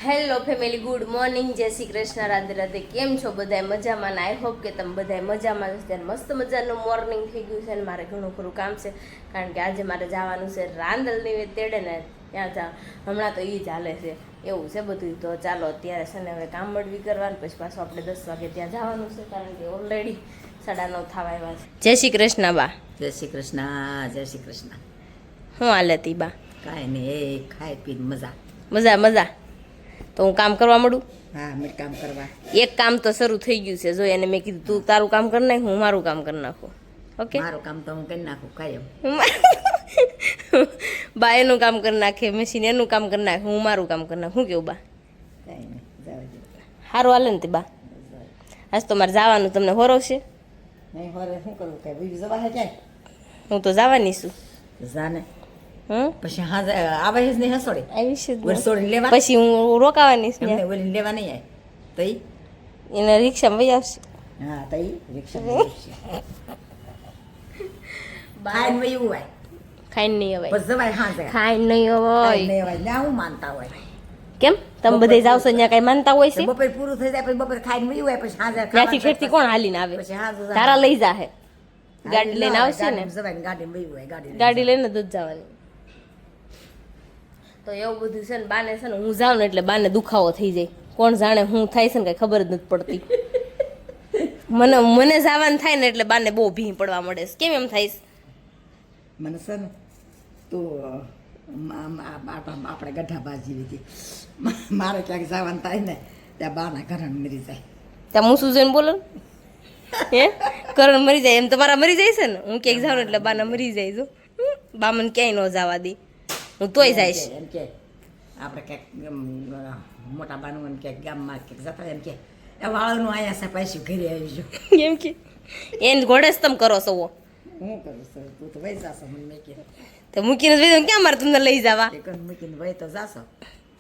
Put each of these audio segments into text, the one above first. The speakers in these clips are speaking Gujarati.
હેલો ફેમિલી, ગુડ મોર્નિંગ, જય શ્રી કૃષ્ણ, રાધે રાધે. કેમ છો બધા? મજામાં? આઈ હોપ કે તમે બધા મજામાં છો. ત્યારે મસ્ત મજાનું મોર્નિંગ થઈ ગયું છે અને મારે ઘણું ખરું કામ છે, કારણ કે આજે મારે જવાનું છે રાંદલની તેડે ને ત્યાં હમણાં તો એ જ હાલે છે, એવું છે બધું. તો ચાલો અત્યારે છે ને હવે કામ મળવી કરવાનું, પછી પાછું આપણે 10 વાગે ત્યાં જવાનું છે, કારણ કે ઓલરેડી 9:30 થવા આવ્યા છે. જય શ્રી કૃષ્ણ બા. જય શ્રી કૃષ્ણ. જય શ્રી કૃષ્ણ. શું હાલે તી બા? કાંઈ નહીં, એ ખાઈ પીને મજા મજા મજા. તો હું કામ કરવા મળું? હા, મેં કામ કરવા. એક કામ તો શરૂ થઈ ગયું છે, જો એને મેં કીધું તું તારું કામ કરી નાખ, હું મારું કામ કરી નાખું. ઓકે, મારું કામ તો હું કરી નાખું કાયમ. બા એનું કામ કરી નાખે, મશીન એનું કામ કરી નાખે, હું મારું કામ કરી નાખું. શું કેવું બા? કાંઈ નહીં, જવા દે. સારું હાલે ને તે બા? આજ તો મારે જવાનું, તમને હોરવશે? નહીં હોરે શું કરવું, કાંઈ બીજું જવા હે જાય? હું તો જવાની છું. જાને પછી હા આવે જ નહીં હસોડે આવીશ જ ને. વરસોડી લેવા પછી હું રોકાવાની છું એમને ત્યાં. ઓલીને લેવા નહીં આવે તો ઈ એને રિક્ષામાં વહી આવશે. હા તો ઈ રિક્ષા ખાઈને વયું હોય ખાઈને નહીં અવાય, બસ જવાય. હા જાય ખાઈને નહીં અવાય. નહીં હોય ના હું માનતા હોય. કેમ તમે બધે જાવ છો ત્યાં કઈ માનતા હોય છે? બપોર પૂરું થઈ જાય પછી બપોર ખાઈને વયું હોય પછી હાજર ત્યાંથી ખેડથી કોણ હાલીને આવે? પછી હાજર તારા લઈ જાહે, ગાડી લઈને આવશે ને, જવાય ગાડીમાં વયું હોય ગાડી લઈને જ જવાની. તો એવું બધું છે ને, બાને છે ને હું જાઉં ને એટલે બાને દુખાવો થઈ જાય. કોણ જાણે હું થાય છે ને કઈ ખબર જ નથી પડતી. મને જવાનું થાય ને એટલે બાને બહુ ભીં પડવા મળે છે. કેમ એમ થાય? મને છે ને તું આપણે ગઢા બાજી લીધી. મારે ક્યાંક જવાનું થાય ને ત્યાં બાના કરણ મરી જાય. ત્યાં હું શું જોઈને બોલો હે? કરણ મરી જાય એમ તમારા મરી જાય છે ને. હું ક્યાંક જાઉં ને એટલે બાના મરી જાય. જો બા મને ક્યાંય ન જવા દે, હું તોય જઈશ. એમ કે આપણે ક્યાંક મોટા બાનું એમ ક્યાંક ગામમાં ક્યાંક જતા એમ કે એ વાળનું અહીંયા છે પાછું ઘરે આવી જો એમ કે એને ઘોડે જ તમે કરો છો. હું કરું છું તું તો વહી જાશો મને મેં કે તો મૂકીને વહી ક્યાં મારે તમને લઈ જવા? મૂકીને વહી તો જાશો.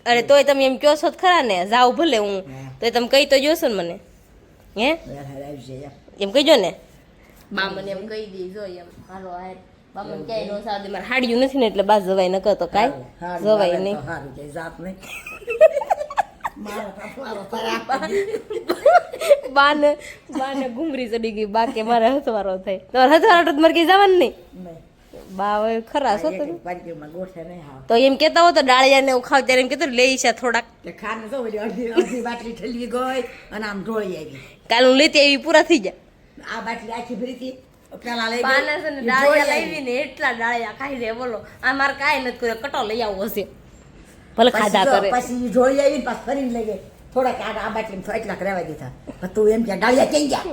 અરે તોય તમે એમ કહો છો ખરા ને, જાવ ભલે હું તો તમે કહી તો જોશો ને મને. હે આવી જાય એમ કહીજો ને. બા મને એમ કહી દે જો એમ હાલો હાર. બા મને ક્યાંય નો સાવ દે, મારે હાડ્યું નથી ને એટલે બા જવાય ન કરતો કાંઈ જવાય નહીં. સારું જાય જાત નહીં. બાને ઘૂમરી ચડી ગઈ. બા કે મારે હથવારો થાય. તમારે હથવારો તો મારે કઈ જવાનું નહીં. બા હવે ખરા છો તમે ગોઠે નહીં હા તો એમ કેતા હો તો ડાળિયા ને એવું ખાવ ત્યારે એમ કેતો લઈ છે થોડાક. ખાને તો અડધી બાટલી ઠલવી ગઈ અને આમ ઢોળી આવી. કાલ હું લેતી આવી પૂરા થઈ જાય. આ બાટલી આખી ભરી હતી પેલા લઈ બાના છે ને ડાળિયા લાવી ને એટલા ડાળિયા ખાઈ દે બોલો. આ મારે કાંઈ નથી કર્યો, કટો લઈ આવો હશે ભલે ખાધા કરે. પછી ઢોળી આવી ને પાછું ફરીને લઈ ગઈ. થોડાક આ બાટલી એટલાક રહેવા દીધા. તું એમ કે ડાળિયા કેમ ગયા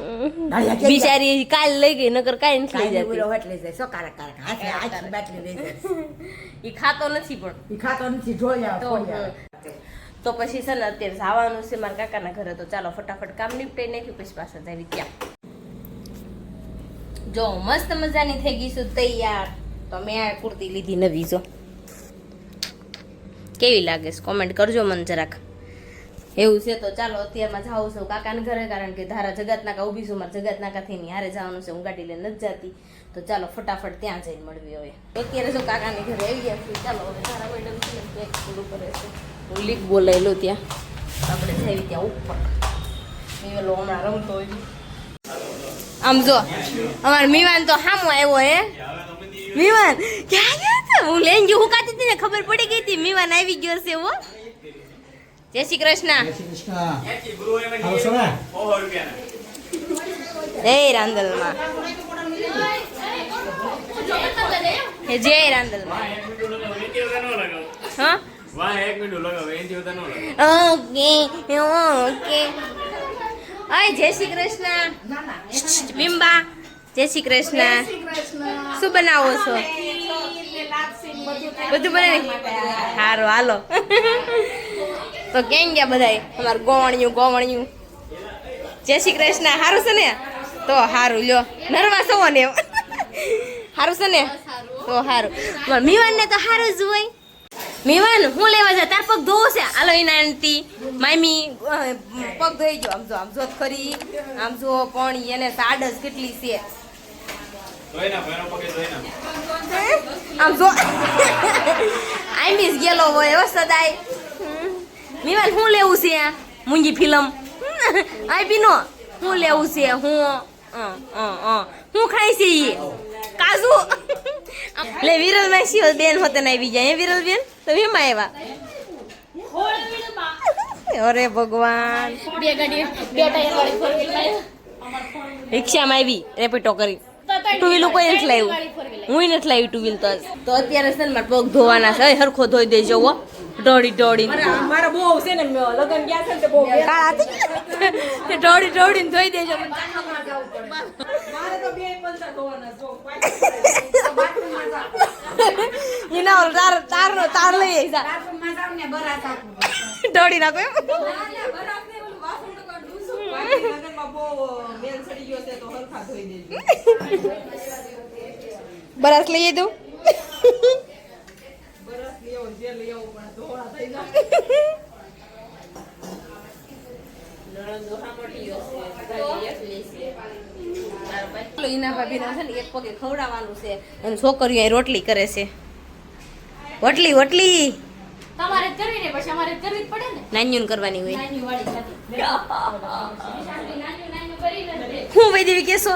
ડાળિયા કેમ બિચારી કાલ લઈ ગઈ, નકર કાંઈ નથી લઈ જતી. એટલે જાય સો કારક કારક હાથે આખી બાટલી લઈ જાય. ઈ ખાતો નથી પણ ઈ ખાતો નથી ઢોળ્યા તો પછી છે ને અત્યારે જવાનું છે મારા કાકાના ઘરે. તો ચાલો ફટાફટ કામ નિપટાઈ નાખ્યું, પછી પાછા જાવી ત્યાં. જો મસ્ત મજાની થઈ ગઈ છું તૈયાર. તો મેં આ કુર્તી લીધી નવી. જો કેવી લાગે છે કોમેન્ટ કરજો મને જરાક. એવું છે તો ચાલો અત્યારમાં જાઉં છું કાકાના ઘરે, કારણ કે ધારા જગતનાકા ઊભી છું. મારે જગતનાકાથી ની હારે જવાનું છે, હું ગાડી લઈને નથી જતી. તો ચાલો ફટાફટ ત્યાં જઈને મળવી. હવે અત્યારે જો કાકાની ઘરે આવી ગયા છું. ચાલો હવે ધારા મેડમ છે ને પેક પૂરું કરે છે, હું લીક બોલાવી લો ત્યાં. આપણે જઈએ ત્યાં ઉપર. મેલો હમણાં રમતો હોય. આમ જો અમાર મીવાન તો હામો આવ્યો. હે મીવાન ક્યાં ગયા હતા? હું લઈને ગયો હુકાતી હતી ને ખબર પડી ગઈ હતી મીવાન આવી ગયો છે. હો જય શ્રી કૃષ્ણ. જય રાંદલમાં. જય રાંદલમાં. હા ઓકે ઓકે. અય જય શ્રી કૃષ્ણ. બિંબા જય શ્રી કૃષ્ણ. શું બનાવો છો? બધું બનાવી સારું હાલો. તો કેમ ગયા બધા? અમારે ગોવણ્યું. જય શ્રી કૃષ્ણ. સારું છે ને? તો સારું લ્યો. નરવા છો ને? સારું છે ને? તો સારું. મીવાન ને તો સારું જ હોય. મીવાન હું લેવા જા? તાર પગ ધોવો છે? હાલો એના આંટી મામી પગ ધોઈ ગયો. આમ જો ખરી. આમ જો પણ એને સાડસ કેટલી છે. આમ જો આઈ મિસ ગયેલો હોય હો સદાય. વિમાન શું લેવું છે મૂંગી ફિલ્મ આઈ પીનો શું લેવું છે હું ખાઈ છે ઈ કાજુ લે વિરલ માસી બેન હોતે ના આવી જાય વિરલ બેન તો એમાં આવ્યા અરે ભગવાન બે ગાડી બે ટાયર વાળી ફોર વ્હીલ રિક્ષામાં આવી રેપિટો કરી ટુ વ્હીલ કોઈ નથી લાવ્યું હું નથી લાવી ટુ વ્હીલ તો અત્યારે છે ને મારા પગ ધોવાના છે હરખો ધોઈ દેજો હો દોડી મારા બહુ છે ને લગન ગયા છે ને બહુ કાળા તે દોડીને ધોઈ દેજો મારે તો બે પંચા ધોવાના જો એના ઓલ તાર લઈ આવી જા બાથરૂમમાં જાવ ને બરાત આપું દોડી નાખો એમ બરસ લઈ દઉં ઈના ભાભીને છે ને એક પગે ખવડાવવાનું છે અને છોકરીઓ અહીં રોટલી કરે છે વટલી તમારે જ કરવી ને પછી અમારે જ કરવી જ પડે ને નાન્યુન કરવાની હોય નાની વાળી ખાતી નાની કરીને હું વઈ દેવી કેસો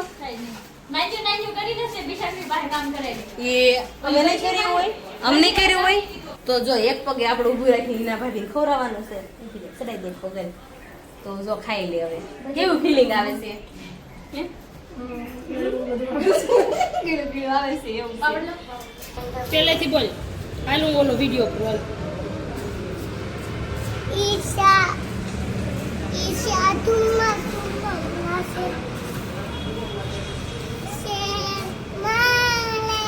નાની કરીને છે બિચારી બહાર કામ કરે એ અમે નહીં કર્યું હોય અમને કર્યું હોય તો જો એક પગે આપણે ઊભું રાખીને ઈના ભાભીને ખવડાવવાનું છે ચડાઈ દે પગે તો જો ખાઈ લે હવે કેવું ફીલિંગ આવે છે કેવું આવે છે એવું છે. પહેલેથી બોલ હાલું બોલો વિડિયો પર બોલ Isha tumma nase male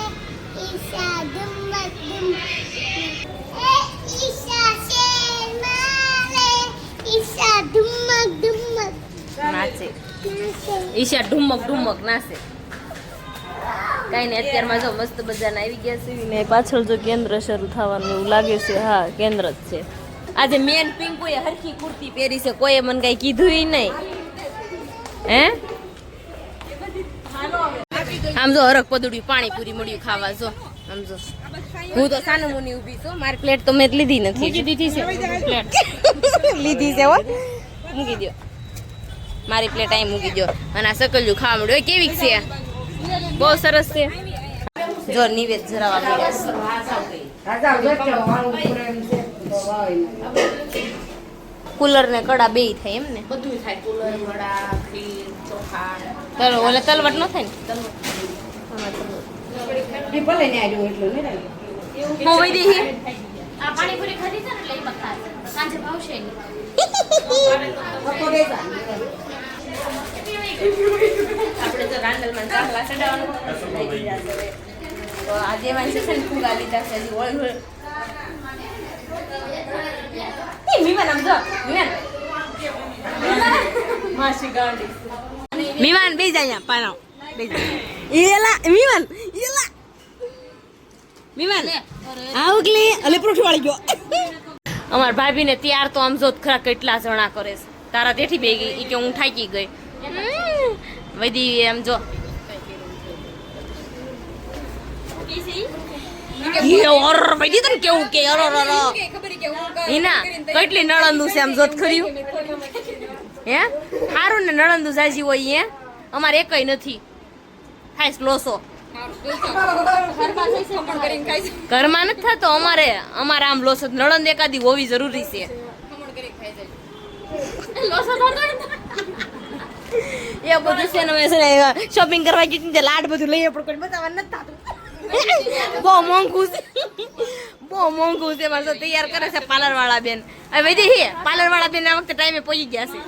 Isha dumma Isha male Isha dumma નાચે ઈશા ઢુમક નાચે કઈ ને અત્યારમાં જો મસ્ત બજારના આવી ગયા છે ને પાછળ જો કેન્દ્ર શરૂ થવાનું એવું લાગે છે હા કેન્દ્ર જ છે આજે મેન પિંકુએ હરખી કુર્તી પહેરી છે કોઈએ મને કઈ કીધું નહીં હે આમ જો હરખ પદુડી પાણીપુરી મળ્યું ખાવા જો આમ જો હું તો સાનું મુની ઊભી છું મારી પ્લેટ તો મેં લીધી નથી મૂકી દીધી છે પ્લેટ લીધી છે હો મૂકી દો મારી પ્લેટ અહીં મૂકી દો અને આ સકલ્યું ખાવા મળ્યું કેવી છે બહુ સરસ છે જો નિવેદ જરાવા કુલર ને કડા બે થાય એમ ને બધું થાય કુલર વડા ખીર ચોખા ઓલે તલવટ ન થાય ને ભલે ને આવ્યું એટલું ને હું વઈ દે આ પાણીપુરી ખાધી છે ને એટલે એમાં ખાશે સાંજે ભાવશે નહીં આપણે તો રાંડલમાં ચાંદલા ચડાવવાનું તો આજે વાંચે છે ને ફૂગા લીધા છે હજી ઓળ મીમાન આમ જો માસી ગાંડી મીમાન બે જાય અહીંયા પાનો બે જાય એલા મીમાન આવગલી અલે પ્રોઠ વાળી ગયો અમાર ભાભીને ત્યાર તો આમ જો ખરા કેટલા જણા કરે છે તારા તેથી બે ગઈ કે હું થાકી ગઈ વૈદી એમ જો વૈદી તને કેવું કે હિના કેટલી નળંદુ છે આમ જોત ખર્યું હે સારું ને નળંદુ જાજી હોય હે અમારે એકય નથી ખાઈસ લોસો ઘરમાં નથી થતો અમારે આમ લોસો નળંદ એકાદી હોવી જરૂરી છે એ બધું છે ને મેં છે ને શોપિંગ કરવા ગઈ ને લાડ બધું લઈએ પણ કોઈ બતાવવા નથી થતું બહુ મોંઘું છે મારે તો તૈયાર કરે છે પાર્લર વાળા બેન હવે વૈદી હે પાર્લર વાળા બેન આ વખતે ટાઈમે પહોંચી ગયા છે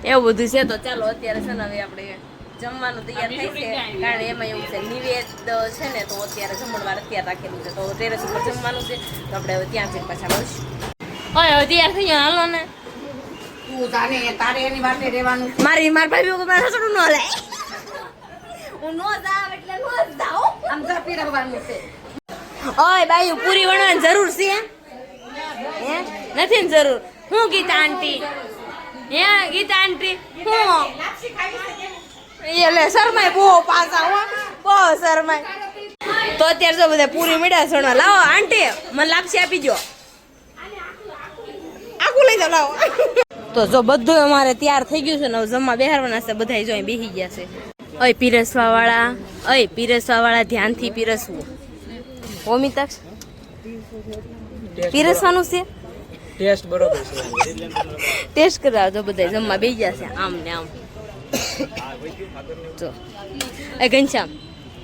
એવું બધું છે તો ચાલો અત્યારે છે ને હવે આપણે જમવાનું તૈયાર થાય છે કારણ એમાં એવું છે નિવેદ છે ને તો અત્યારે જમણવાર અત્યારે રાખેલું છે તો ટેરેસ ઉપર જમવાનું છે તો આપણે હવે ત્યાં જઈને પાછા મળશું હવે તૈયાર થઈ ગયા હાલો ને તું તારે એની વાતે રહેવાનું મારી ભાઈ મારા સસરું ન લે હું નો જાવ એટલે નો જાવ આમ ઝડપી રહેવાનું છે ઓય બાઈ પૂરી વણવાની જરૂર છે હે નથી ને જરૂર હું ગીતા આંટી હે ગીતા આંટી હું એટલે શરમાય બહુ પાછા હો બહુ શરમાય. તો અત્યારે જો બધા પૂરી મીઠા સોના લાવો આંટી મને લાપસી આપી જો આખું લઈ જાઓ લાવો. તો જો બધું અમારે તૈયાર થઈ ગયું છે ને હવે જમવા બેહારવાના છે બધા જો અહીં બેસી ગયા છે. ઓય પીરસવા વાળા ધ્યાનથી પીરસવું. ઓમિતાક્ષ પીરસવાનું છે ટેસ્ટ બરોબર છે. ટેસ્ટ કરાવજો બધા જમવા બેસી ગયા છે આમ ને આમ. જો એ ઘનશ્યામ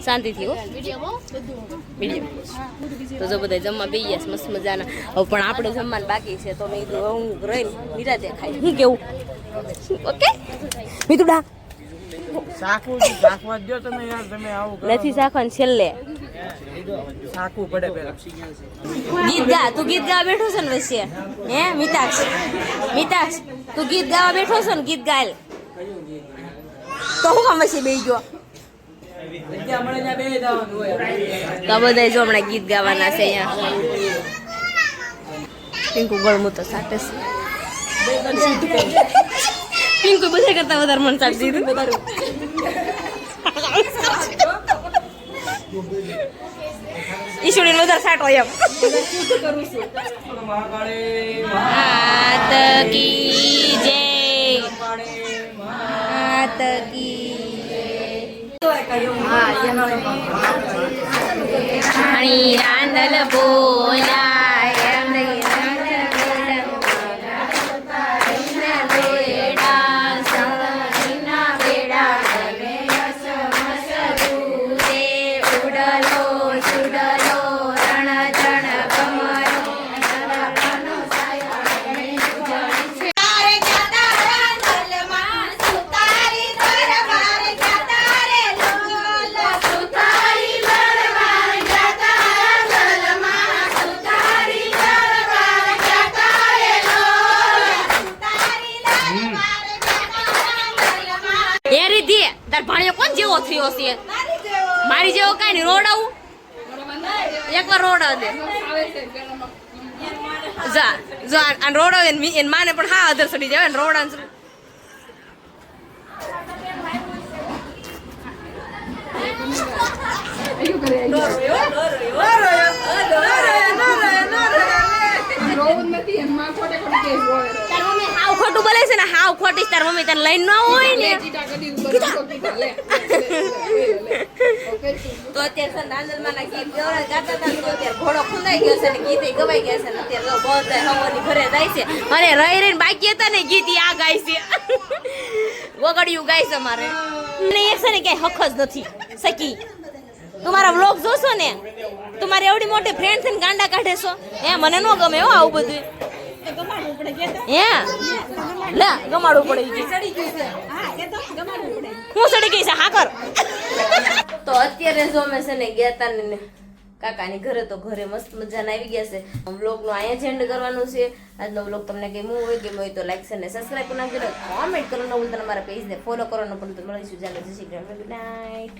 શાંતિથી હો વિડીયો. તો જો બધા જમવા બેસી ગયા છે મસ્ત મજાના. હવે પણ આપણે જમવાનું બાકી છે તો મેં કીધું હું રહીને નિરાતે ખાઈ શું કેવું ઓકે મિતુડા શાકવા દો તમે યાર, તમે આવું કરો. નથી શાખવાનું છેલ્લે શાકવું પડે પેલા. ગીત ગા તું ગીત ગાવા બેઠો છે ને વચ્ચે હે મિતાક્ષ તું ગીત ગાવા બેઠો છો ને ગીત ગાય તો હું કામ વચ્ચે બેસી ગયો. તો બધા જો હમણાં ગીત ગાવાના છે અહીંયા. પિંકુ ગળમું તો સાટે છે. પિંકુ બધા કરતા વધારે મન સાટ દીધું. ઈશ્વરી વધારે સાટો એમ. માત કી જય માત કી પાણી રાંદલ બોલાય થયો છે મારી જેવો કઈ નહીં રોડાવું એકવાર રોડાવ દે જા જો આ રોડાવ એને માને પણ હા અધર સડી જાય ને રોડા હાવ ખોટું બોલે છે ને હાવ ખોટી તાર મમ્મી તને લઈને ન હોય ને તો અત્યારે નાંદલમાં ગીત ગાતા હતા તો અત્યારે ઘોડો ખુંદાઈ ગયો છે ને ગીત ગવાઈ ગયા છે ને અત્યારે બધા હવાની ઘરે જાય છે અને રહી રહીને બાકી હતા ને ગીત આ ગાય છે વગડિયું ગાય છે મારે અને એક છે ને ક્યાંય હક જ નથી સકી તમારા વ્લોગ જોશો ને તમારી એવડી મોટી ફ્રેન્ડ થઈને ગાંડા કાઢે છો હે મને ન ગમે હો આવું બધું હે લે ગમાડવું પડે હું સડી ગઈ છે હા કર તો અત્યારે જો અમે છે ને ગયા તા ને કાકાની ઘરે તો ઘરે મસ્ત મજાના આવી ગયા છે વ્લોગ નું અહીંયા જ એન્ડ કરવાનું છે આજનો વ્લોગ તમને ગમ્યો હોય તો લાઈક અને સબસ્ક્રાઇબ કરી નાખજો કોમેન્ટ કરો ન ભૂલતા મારા પેજને ફોલો કરવાનું પણ મળીશું ચાલો જય શ્રી કૃષ્ણ ગુડ નાઇટ.